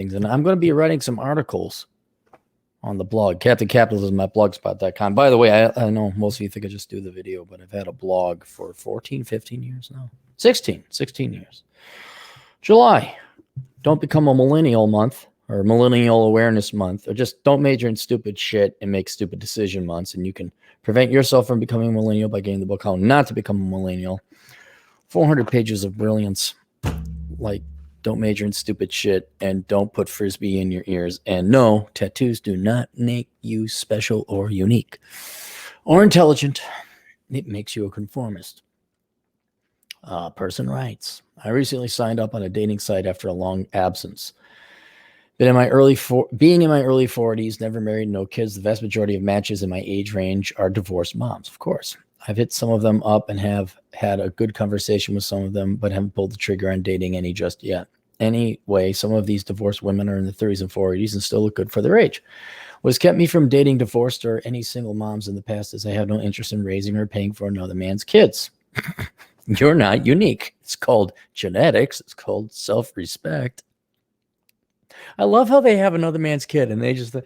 And I'm going to be writing some articles on the blog, Captain Capitalism at blogspot.com. By the way, I know most of you think I just do the video, but I've had a blog for 14, 15 years now. 16 years. July. Don't become a millennial month or millennial awareness month, or just don't major in stupid shit and make stupid decision months. And you can prevent yourself from becoming a millennial by getting the book How Not to Become a Millennial. 400 pages of brilliance. Like, don't major in stupid shit and don't put Frisbee in your ears. And no, tattoos do not make you special or unique or intelligent. It makes you a conformist. Person writes, I recently signed up on a dating site after a long absence. Being in my early 40s, never married, no kids. The vast majority of matches in my age range are divorced moms, of course. I've hit some of them up and have had a good conversation with some of them, but haven't pulled the trigger on dating any just yet. Anyway, some of these divorced women are in the 30s and 40s and still look good for their age. What's kept me from dating divorced or any single moms in the past is I have no interest in raising or paying for another man's kids. You're not unique. It's called genetics. It's called self-respect. I love how they have another man's kid and they just,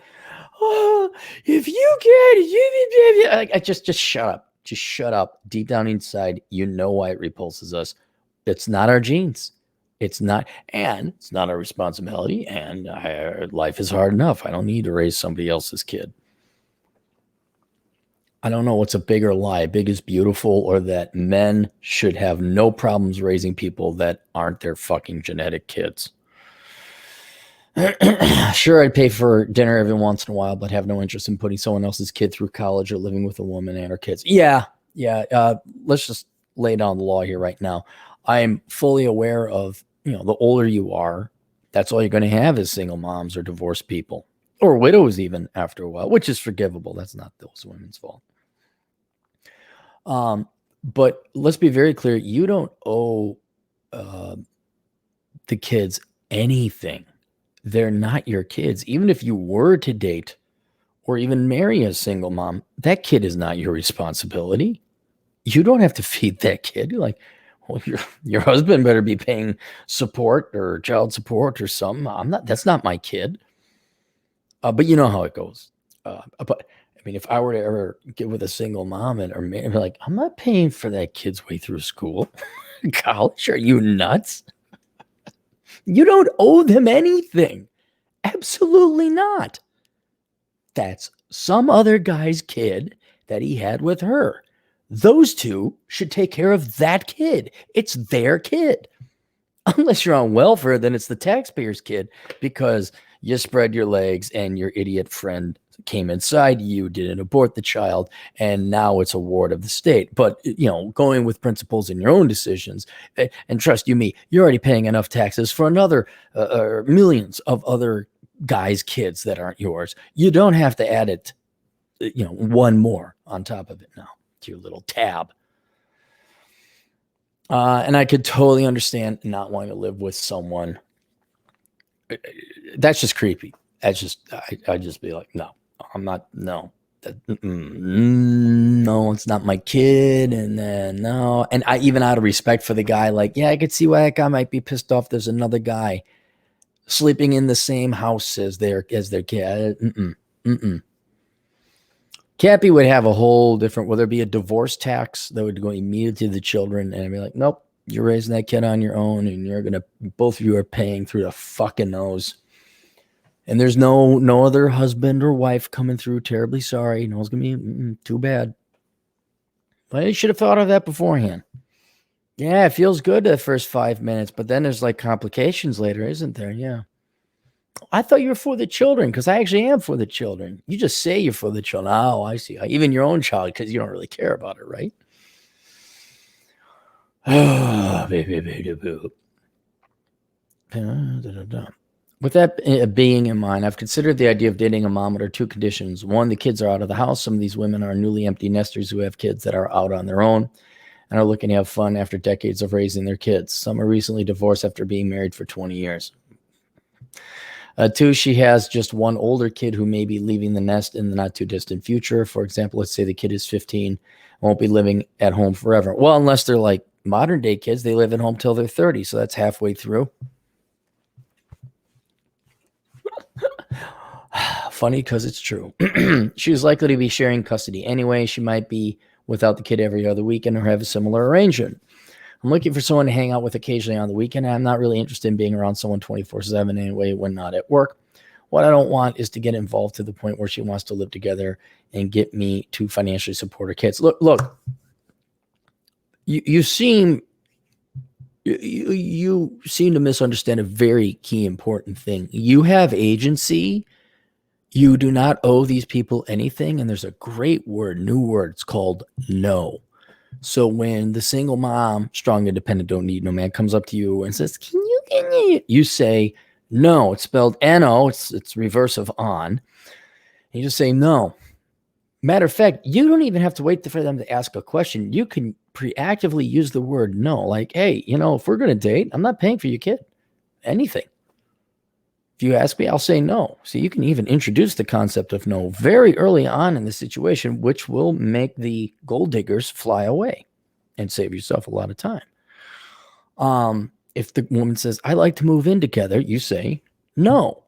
oh, if you can, just shut up. Just shut up. Deep down inside, you know why it repulses us. It's not our genes. It's not our responsibility. And life is hard enough. I don't need to raise somebody else's kid. I don't know what's a bigger lie, big is beautiful, or that men should have no problems raising people that aren't their fucking genetic kids. Sure, I'd pay for dinner every once in a while, but have no interest in putting someone else's kid through college or living with a woman and her kids. Yeah. Let's just lay down the law here right now. I'm fully aware of, the older you are, that's all you're going to have is single moms or divorced people or widows even after a while, which is forgivable. That's not those women's fault. But let's be very clear. You don't owe the kids anything. They're not your kids. Even if you were to date or even marry a single mom, that kid is not your responsibility. You don't have to feed that kid. You're like, well, your husband better be paying support or child support or something. That's not my kid. But you know how it goes. But I mean, if I were to ever get with a single mom or marry, like, I'm not paying for that kid's way through school, college. Are you nuts? You don't owe them anything. Absolutely not. That's some other guy's kid that he had with her. Those two should take care of that kid. It's their kid. Unless you're on welfare, then it's the taxpayer's kid because you spread your legs and your idiot friend came inside you, didn't abort the child, and now it's a ward of the state. But, going with principles in your own decisions, and trust you me, you're already paying enough taxes for another millions of other guys' kids that aren't yours. You don't have to add it, one more on top of it now to your little tab. And I could totally understand not wanting to live with someone. That's just creepy. I'd just be like, no, I'm not. No, no, it's not my kid. And then no, and even out of respect for the guy, like, yeah, I could see why that guy might be pissed off. There's another guy sleeping in the same house as their kid. Cappy would have a whole different, whether it be a divorce tax that would go immediately to the children, and I'd be like, nope, you're raising that kid on your own, and both of you are paying through the fucking nose. And there's no other husband or wife coming through. Terribly sorry. No, it's gonna be too bad. But you should have thought of that beforehand. Yeah, it feels good the first 5 minutes, but then there's like complications later, isn't there? Yeah. I thought you were for the children because I actually am for the children. You just say you're for the children. Oh, I see. Even your own child because you don't really care about it, right? With that being in mind, I've considered the idea of dating a mom under two conditions. One, the kids are out of the house. Some of these women are newly empty nesters who have kids that are out on their own and are looking to have fun after decades of raising their kids. Some are recently divorced after being married for 20 years. Two, she has just one older kid who may be leaving the nest in the not too distant future. For example, let's say the kid is 15, won't be living at home forever. Well, unless they're like modern day kids, they live at home till they're 30. So that's halfway through. funny because it's true. She was likely to be sharing custody anyway. She might be without the kid every other weekend or have a similar arrangement. I'm looking for someone to hang out with occasionally on the weekend. I'm not really interested in being around someone 24/7 anyway when not at work. What I don't want is to get involved to the point where she wants to live together and get me to financially support her kids. Look, you seem you seem to misunderstand a very key important thing. You have agency. You do not owe these people anything. And there's a great word, new word. It's called no. So when the single mom, strong, independent, don't need no man, comes up to you and says, can you say no? It's spelled N-O. It's reverse of on. You just say no. Matter of fact, you don't even have to wait for them to ask a question. You can preactively use the word no. Like, hey, if we're going to date, I'm not paying for your kid. Anything. If you ask me, I'll say no. So you can even introduce the concept of no very early on in the situation, which will make the gold diggers fly away and save yourself a lot of time. If the woman says, I like to move in together, you say no.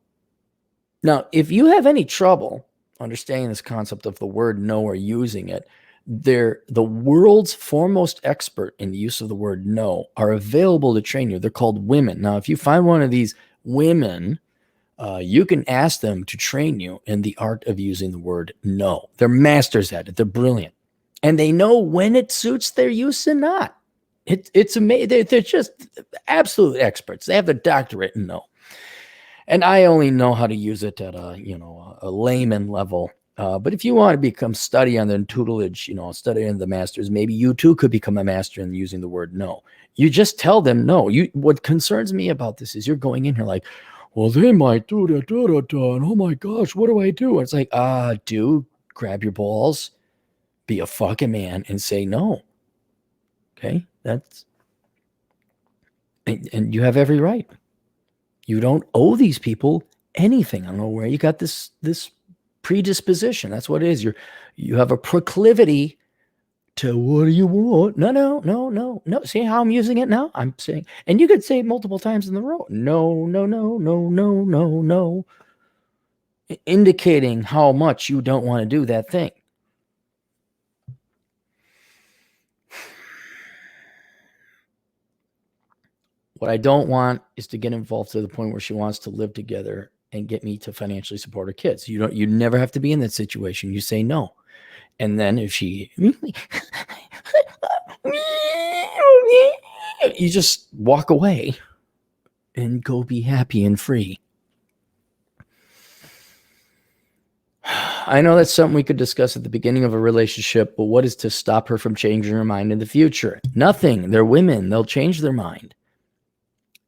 Now, if you have any trouble understanding this concept of the word no or using it, the world's foremost expert in the use of the word no are available to train you. They're called women. Now, if you find one of these women, you can ask them to train you in the art of using the word no. They're masters at it. They're brilliant. And they know when it suits their use and not. It's amazing. They're just absolute experts. They have their doctorate in no. And I only know how to use it at a layman level. But if you want to become study on the tutelage, study under the masters, maybe you too could become a master in using the word no. You just tell them no. What concerns me about this is you're going in here like, well, they might do that, and oh my gosh, what do I do? And it's like, dude, grab your balls, be a fucking man, and say no. Okay, and you have every right. You don't owe these people anything. I don't know where you got this predisposition. That's what it is. You have a proclivity to what do you want? No. See how I'm using it now? I'm saying, and you could say it multiple times in a row. No. Indicating how much you don't want to do that thing. What I don't want is to get involved to the point where she wants to live together and get me to financially support her kids. You never have to be in that situation. You say no. And then if she you just walk away and go be happy and free. I know that's something we could discuss at the beginning of a relationship, but what is to stop her from changing her mind in the future? Nothing. They're women. They'll change their mind.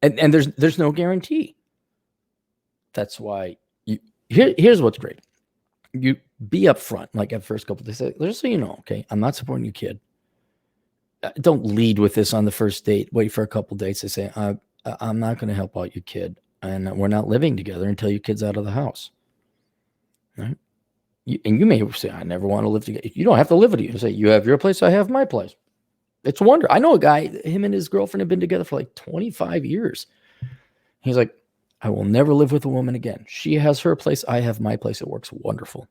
And there's no guarantee. That's why here's what's great. You be upfront, like at first couple. They say, just so you know, okay, I'm not supporting your kid. Don't lead with this on the first date. Wait for a couple dates. They say, I'm not going to help out your kid, and we're not living together until your kid's out of the house. Right? And you may say, I never want to live together. You don't have to live with you. You say, you have your place, I have my place. It's a wonder. I know a guy, him and his girlfriend have been together for like 25 years. He's like, I will never live with a woman again. She has her place. I have my place. It works wonderful.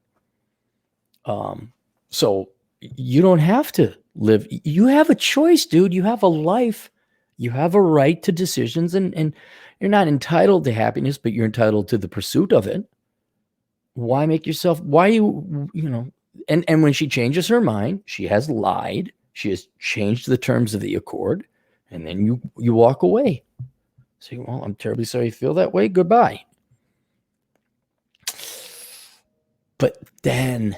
So you don't have to live. You have a choice, dude. You have a life. You have a right to decisions, and you're not entitled to happiness, but you're entitled to the pursuit of it. Why make yourself, and when she changes her mind, she has lied. She has changed the terms of the accord, and then you walk away. Say, well, I'm terribly sorry you feel that way. Goodbye. But then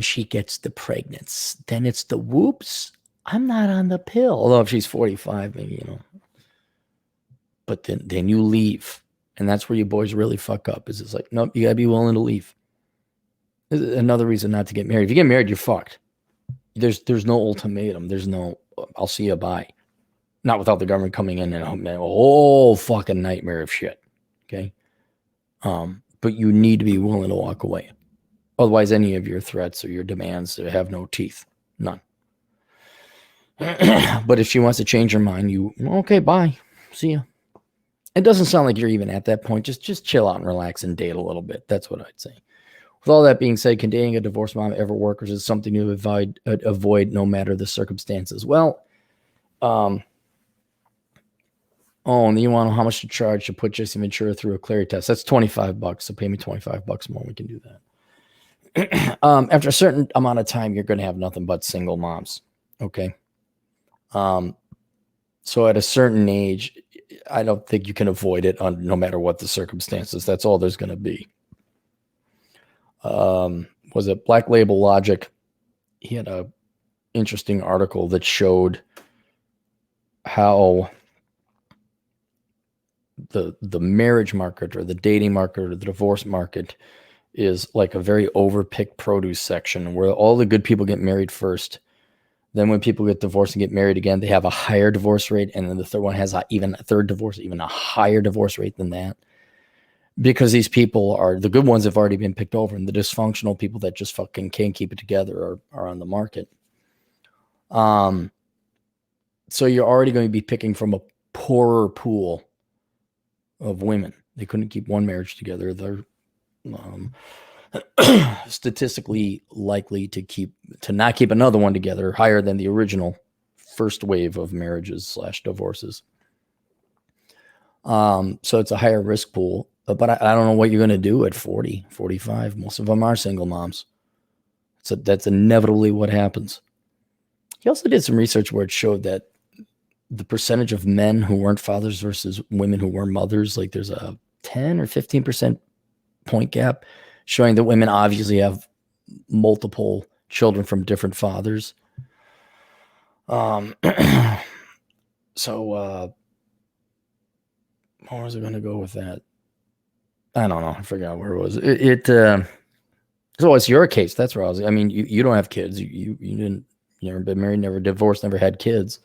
she gets the pregnancy. Then it's the whoops. I'm not on the pill. Although if she's 45, maybe, But then you leave. And that's where you boys really fuck up. Is it's like, nope, you gotta be willing to leave. This is another reason not to get married. If you get married, you're fucked. There's no ultimatum. There's no, I'll see you, bye. Not without the government coming in and a whole fucking nightmare of shit. Okay. But you need to be willing to walk away. Otherwise, any of your threats or your demands have no teeth. None. But if she wants to change her mind, okay, bye. See ya. It doesn't sound like you're even at that point. Just chill out and relax and date a little bit. That's what I'd say. With all that being said, can dating a divorced mom ever work, or is it something to avoid no matter the circumstances? Well, oh, and you want to know how much to charge to put Jesse Ventura through a clarity test? That's $25. So pay me $25 more. We can do that. After a certain amount of time, you're going to have nothing but single moms. Okay. So at a certain age, I don't think you can avoid it no matter what the circumstances. That's all there's going to be. Was it Black Label Logic? He had a interesting article that showed how the marriage market or the dating market or the divorce market is like a very overpicked produce section where all the good people get married first. Then when people get divorced and get married again, they have a higher divorce rate. And then the third one has even a higher divorce rate than that. Because these people are the good ones have already been picked over, and the dysfunctional people that just fucking can't keep it together are on the market. So you're already going to be picking from a poorer pool of women. They couldn't keep one marriage together. They're statistically likely to not keep another one together higher than the original first wave of marriages / divorces. So it's a higher risk pool. But I don't know what you're going to do at 40, 45. Most of them are single moms. So that's inevitably what happens. He also did some research where it showed that the percentage of men who weren't fathers versus women who were mothers, like there's a 10 or 15% point gap, showing that women obviously have multiple children from different fathers. So where was I going to go with that? I don't know. I forgot where it was. So it's your case. That's where I was. I mean, you don't have kids. You never been married, never divorced, never had kids.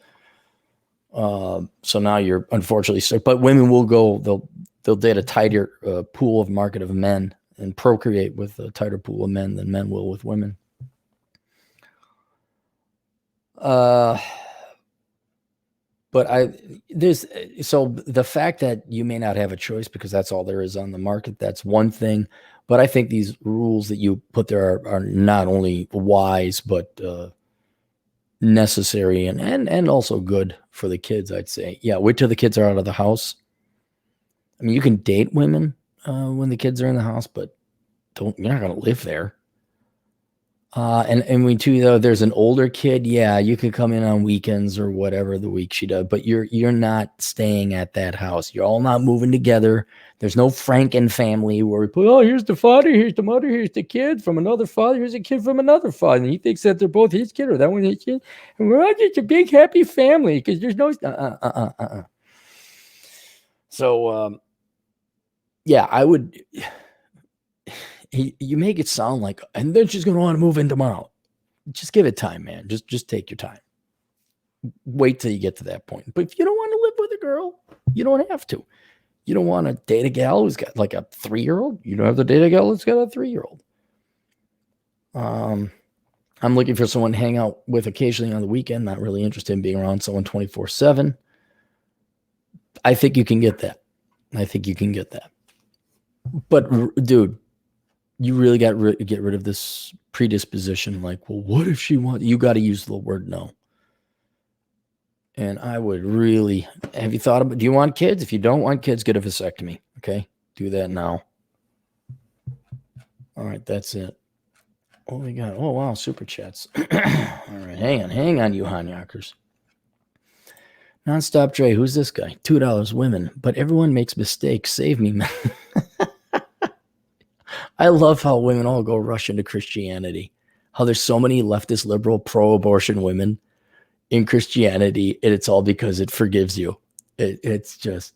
So now you're unfortunately sick. But women will go. They'll date a tighter pool of market of men and procreate with a tighter pool of men than men will with women. But so the fact that you may not have a choice because that's all there is on the market, that's one thing. But I think these rules that you put there are not only wise, but necessary and also good for the kids, I'd say. Yeah, wait till the kids are out of the house. I mean, you can date women when the kids are in the house, but you're not going to live there. And when too, though, there's an older kid. Yeah, you could come in on weekends or whatever the week she does, but you're not staying at that house. You're all not moving together. There's no Franken family where we put, oh, here's the father, here's the mother, here's the kid from another father, here's a kid from another father, and he thinks that they're both his kid or that one's his kid, and we're all just a big happy family because there's no So yeah, I would. You make it sound like, and then she's going to want to move in tomorrow. Just give it time, man. Just take your time. Wait till you get to that point. But if you don't want to live with a girl, you don't have to. You don't want to date a gal who's got like a 3-year-old. You don't have to date a gal who's got a 3-year-old. I'm looking for someone to hang out with occasionally on the weekend. Not really interested in being around someone 24/7. I think you can get that. But dude, you really got to get rid of this predisposition. Like, well, what if she wants? You got to use the word no. And I would really, have you thought about, do you want kids? If you don't want kids, get a vasectomy. Okay. Do that now. All right. That's it. What we got? Oh, wow. Super chats. All right. Hang on, you Hanyakers. NonStop Trade. Who's this guy? $2 women, but everyone makes mistakes. Save me, man. I love how women all go rush into Christianity. How there's so many leftist, liberal, pro-abortion women in Christianity, and it's all because it forgives you. It's just,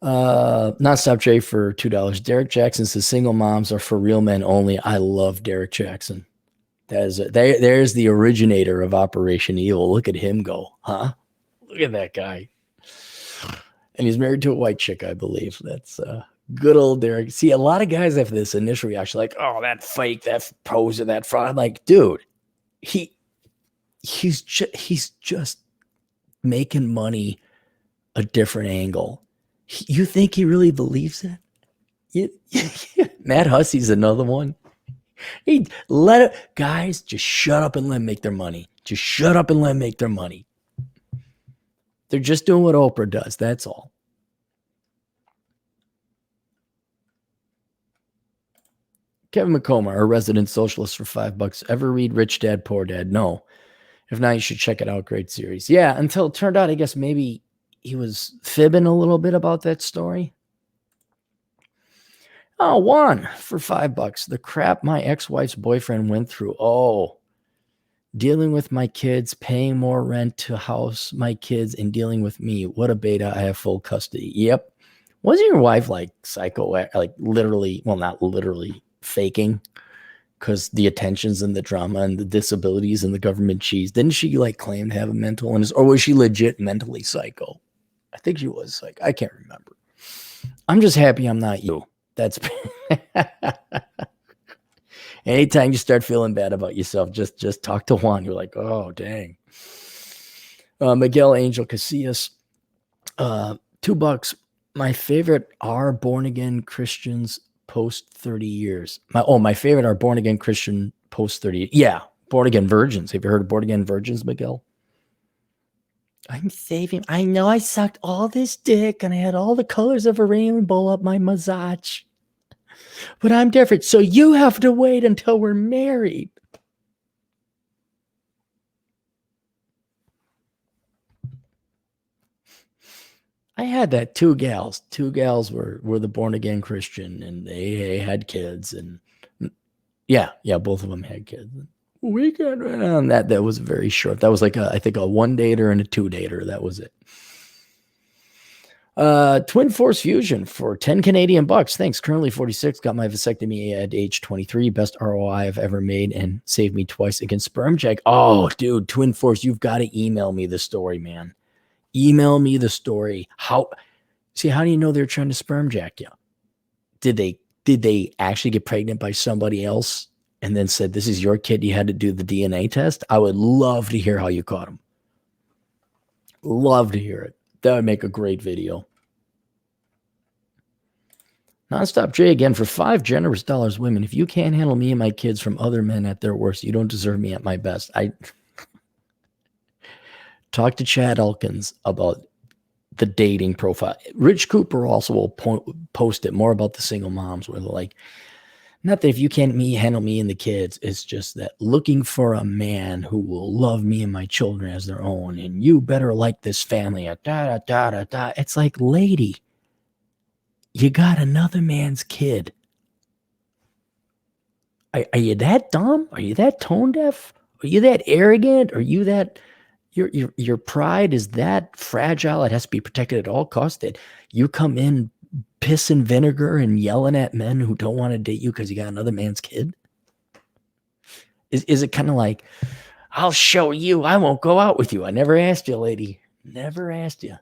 NonStop Trade for $2. Derek Jackson says single moms are for real men only. I love Derek Jackson. There's the originator of Operation Evil. Look at him go, huh? Look at that guy. And he's married to a white chick, I believe. That's good old Derek. See, a lot of guys have this initial reaction, like, oh, that fake, that poser, that fraud. I'm like, dude, he's just making money a different angle. You think he really believes it? Matt Hussey's another one. He let it, guys, just shut up and let them make their money. Just shut up and let them make their money. They're just doing what Oprah does. That's all. Kevin McComber, a resident socialist for $5. Ever read Rich Dad, Poor Dad? No. If not, you should check it out. Great series. Yeah, until it turned out, I guess maybe he was fibbing a little bit about that story. Oh, Juan for $5. The crap my ex-wife's boyfriend went through. Oh, dealing with my kids, paying more rent to house my kids, and dealing with me. What a beta. I have full custody. Yep. Wasn't your wife like psycho, like literally, well, not literally faking, because the attentions and the drama and the disabilities and the government cheese? Didn't she like claim to have a mental illness, or was she legit mentally psycho? I think she was like, I can't remember. I'm just happy I'm not you. That's anytime you start feeling bad about yourself, just talk to Juan. You're like, oh dang. Miguel Angel Casillas, $2. My favorite are born again Christians post 30 years. My favorite are born again Christian post 30. Yeah, born again virgins. Have you heard of born again virgins, Miguel? I'm saving. I know I sucked all this dick and I had all the colors of a rainbow up my massage, but I'm different. So you have to wait until we're married. I had that. Two gals were the born again Christian, and they had kids, and yeah, both of them had kids. We got on that. That was very short. That was like I think a 1-dater and a 2-dater. That was it. Twin Force Fusion for 10 Canadian bucks. Thanks. Currently 46. Got my vasectomy at age 23. Best ROI I've ever made and saved me twice against sperm jack. Oh, dude, Twin Force, you've got to email me the story, man. Email me the story. How do you know they're trying to sperm jack you? Did they actually get pregnant by somebody else and then said, this is your kid, you had to do the DNA test? I would love to hear how you caught him. Love to hear it. That would make a great video. NonStop Trade again for $5 generous. Women, if you can't handle me and my kids from other men at their worst, you don't deserve me at my best. I talked to Chad Elkins about the dating profile. Rich Cooper also will post it more about the single moms, where they're like, not that if you can't handle me and the kids, it's just that looking for a man who will love me and my children as their own, and you better like this family. It's like, lady, you got another man's kid. Are you that dumb? Are you that tone deaf? Are you that arrogant? Are you that your pride is that fragile? It has to be protected at all costs. That you come in pissing vinegar and yelling at men who don't want to date you because you got another man's kid? Is it kind of like, I'll show you, I won't go out with you. I never asked you, lady. Never asked you.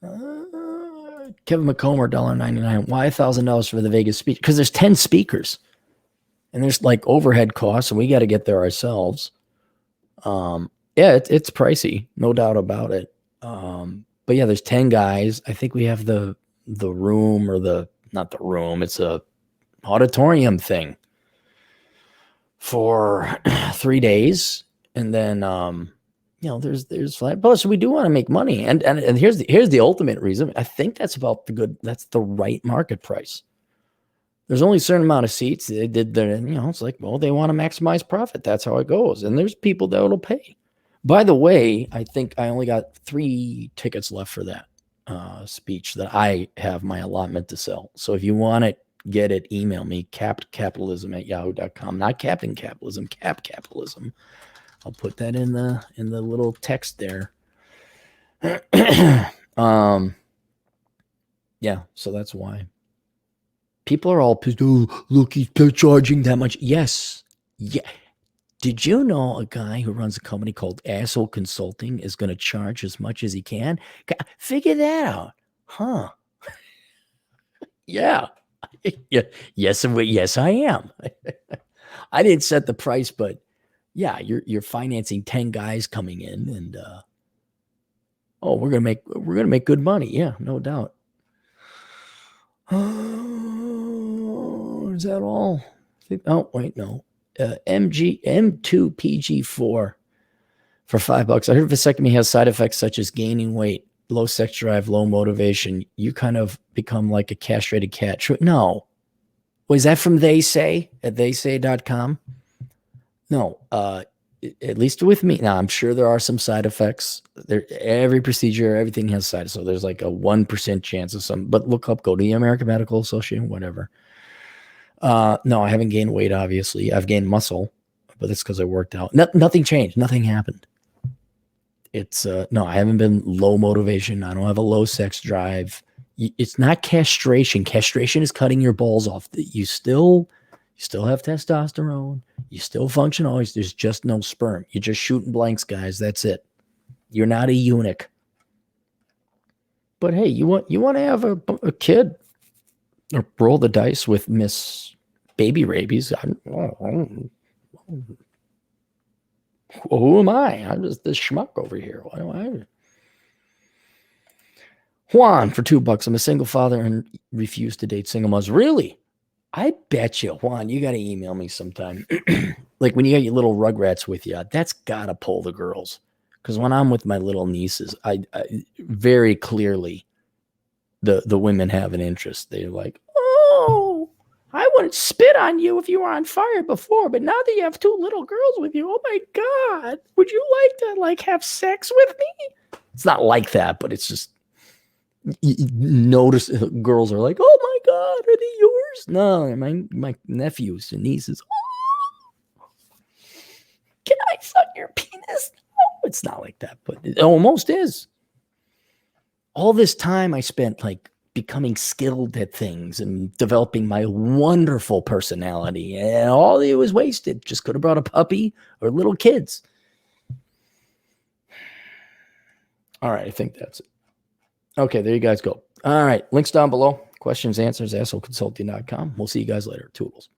Kevin McComber, $1.99. Why $1,000 for the Vegas speech? Because there's 10 speakers. And there's like overhead costs, and we got to get there ourselves. Yeah, it's pricey, no doubt about it. But yeah, there's 10 guys. I think we have the room, or not the room, it's a auditorium thing for 3 days. And then there's flight. Plus, we do want to make money. And here's the ultimate reason. I think that's the right market price. There's only a certain amount of seats. They did it's like, well, they want to maximize profit. That's how it goes. And there's people that will pay. By the way, I think I only got 3 tickets left for that speech that I have my allotment to sell. So if you want it, get it, email me, capitalism@yahoo.com. Not Captain Capitalism, Cap Capitalism. I'll put that in the little text there. Yeah, so that's why. People are all pissed. Oh, look, they're charging that much. Yes. Yeah. Did you know a guy who runs a company called Asshole Consulting is going to charge as much as he can? Figure that out. Huh. Yeah. Yeah. Yes, I am. I didn't set the price, but yeah, you're financing 10 guys coming in, and Oh, we're gonna make good money. Yeah, no doubt. Oh, is that all? Oh, wait, no. M2 PG4 for $5. I heard vasectomy has side effects such as gaining weight, low sex drive, low motivation. You kind of become like a castrated cat. No. Was that from They Say at theysay.com? No. At least with me. Now, I'm sure there are some side effects. Every procedure, everything has side effects. So there's like a 1% chance of some, but look up, go to the American Medical Association, whatever. No, I haven't gained weight, obviously. I've gained muscle, but that's because I worked out. Nothing changed. Nothing happened. It's no, I haven't been low motivation. I don't have a low sex drive. It's not castration. Castration is cutting your balls off. You still have testosterone. You still function always. There's just no sperm. You're just shooting blanks, guys. That's it. You're not a eunuch. But hey, you want to have a kid or roll the dice with Miss Baby Rabies? Who am I? I'm just this schmuck over here. Why do I? Juan for $2. I'm a single father and refuse to date single moms. Really? I bet you, Juan, you got to email me sometime. Like when you got your little rugrats with you, that's got to pull the girls. Because when I'm with my little nieces, I very clearly the women have an interest. They're like, oh, I wouldn't spit on you if you were on fire before, but now that you have two little girls with you, oh my God, would you like to have sex with me? It's not like that, but it's just, you notice girls are like, oh my God, are they yours? No, my nephews and nieces. Oh, can I suck your penis? No, it's not like that, but it almost is. All this time I spent like becoming skilled at things and developing my wonderful personality, and all it was wasted. Just could have brought a puppy or little kids. All right, I think that's it. Okay, there you guys go. All right, links down below. Questions, answers, assholeconsulting.com. We'll see you guys later. Toodles.